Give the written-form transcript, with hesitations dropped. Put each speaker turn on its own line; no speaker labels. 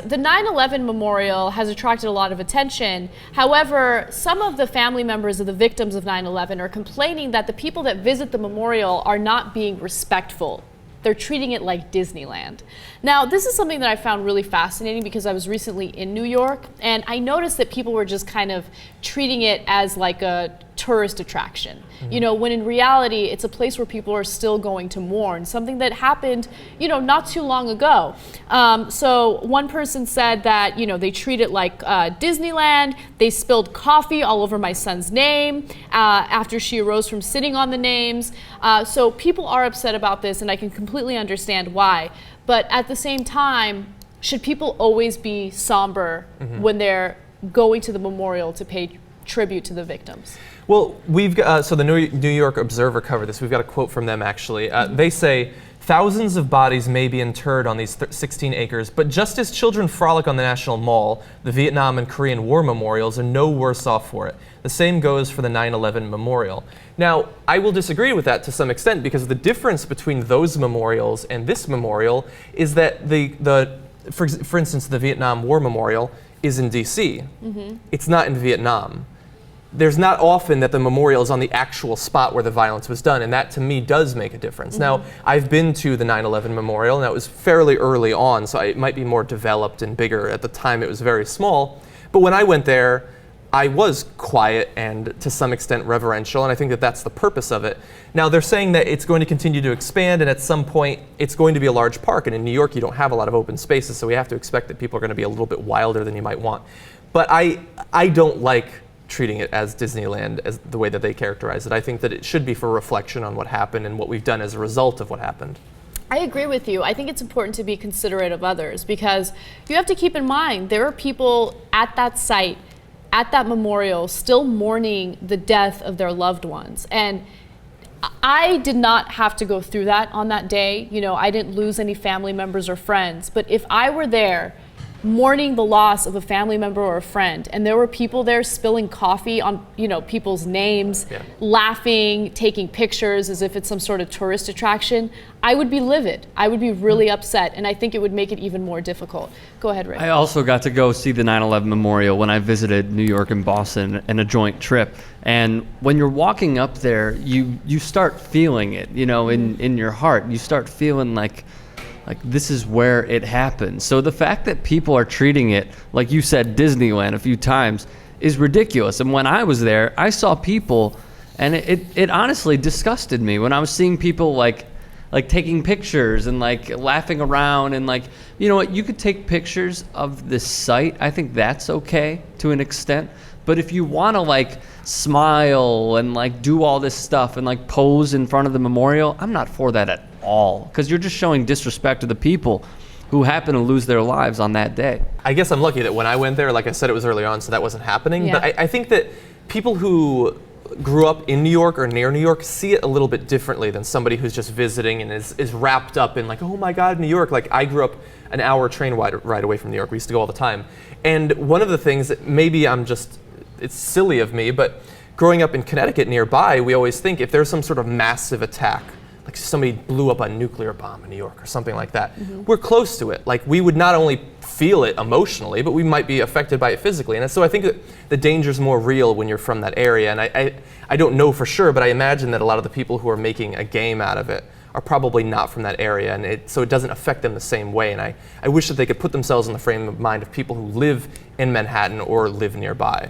the 9/11 memorial has attracted a lot of attention. However, some of the family members of the victims of 9/11 are complaining that the people that visit the memorial are not being respectful. They're treating it like Disneyland. Now, this is something that I found really fascinating because I was recently in New York, and I noticed that people were just kind of treating it as like a tourist attraction. You know, when in reality, it's a place where people are still going to mourn, something that happened, you know, not too long ago. So one person said that, you know, they treat it like Disneyland. They spilled coffee all over my son's name after she arose from sitting on the names. So people are upset about this, and I can completely understand why. But at the same time, should people always be somber when they're going to the memorial to pay tribute to the victims?
Well, we've got, so the New York Observer covered this. We've got a quote from them, actually. They say, thousands of bodies may be interred on these 16 acres, but just as children frolic on the National Mall, the Vietnam and Korean War memorials are no worse off for it. The same goes for the 9/11 memorial. Now, I will disagree with that to some extent, because the difference between those memorials and this memorial is that for instance, the Vietnam War memorial is in D.C. It's not in Vietnam. There's not often that the memorial is on the actual spot where the violence was done, and that to me does make a difference. Now, I've been to the 9/11 memorial, and that was fairly early on, so it might be more developed and bigger. At the time, it was very small. But when I went there, I was quiet and to some extent reverential, and I think that that's the purpose of it. Now, they're saying that it's going to continue to expand, and at some point, it's going to be a large park, and in New York, you don't have a lot of open spaces, so we have to expect that people are going to be a little bit wilder than you might want. But I don't like treating it as Disneyland as the way that they characterize it. I think that it should be for reflection on what happened and what we've done as a result of what happened.
I agree with you. I think it's important to be considerate of others, because you have to keep in mind there are people at that site, at that memorial, still mourning the death of their loved ones. And I did not have to go through that on that day. You know, I didn't lose any family members or friends. But if I were there mourning the loss of a family member or a friend, and there were people there spilling coffee on, you know, people's names, laughing, taking pictures as if it's some sort of tourist attraction, I would be livid. I would be really upset, and I think it would make it even more difficult. Go ahead, Rick.
I also got to go see the 9/11 memorial when I visited New York and Boston in a joint trip. And when you're walking up there, you start feeling it, you know, in your heart. You start feeling like this is where it happened. So the fact that people are treating it, like you said, Disneyland a few times, is ridiculous. And when I was there, I saw people, and it honestly disgusted me when I was seeing people like taking pictures and like laughing around, and like, you know what, you could take pictures of this site. I think that's okay to an extent. But if you want to like smile and like do all this stuff and like pose in front of the memorial, I'm not for that at all, because you're just showing disrespect to the people who happen to lose their lives on that day.
I guess I'm lucky that when I went there, like I said, it was early on, so that wasn't happening.
Yeah.
But I think that people who grew up in New York or near New York see it a little bit differently than somebody who's just visiting and is wrapped up in like, oh my God, New York. Like, I grew up an hour train ride away from New York. We used to go all the time. And one of the things that maybe it's silly of me, but growing up in Connecticut nearby, we always think if there's some sort of massive attack, like somebody blew up a nuclear bomb in New York or something like that, we're close to it. Like, we would not only feel it emotionally, but we might be affected by it physically. And so I think that the danger's more real when you're from that area. And I don't know for sure, but I imagine that a lot of the people who are making a game out of it are probably not from that area, and so it doesn't affect them the same way. And I wish that they could put themselves in the frame of mind of people who live in Manhattan or live nearby.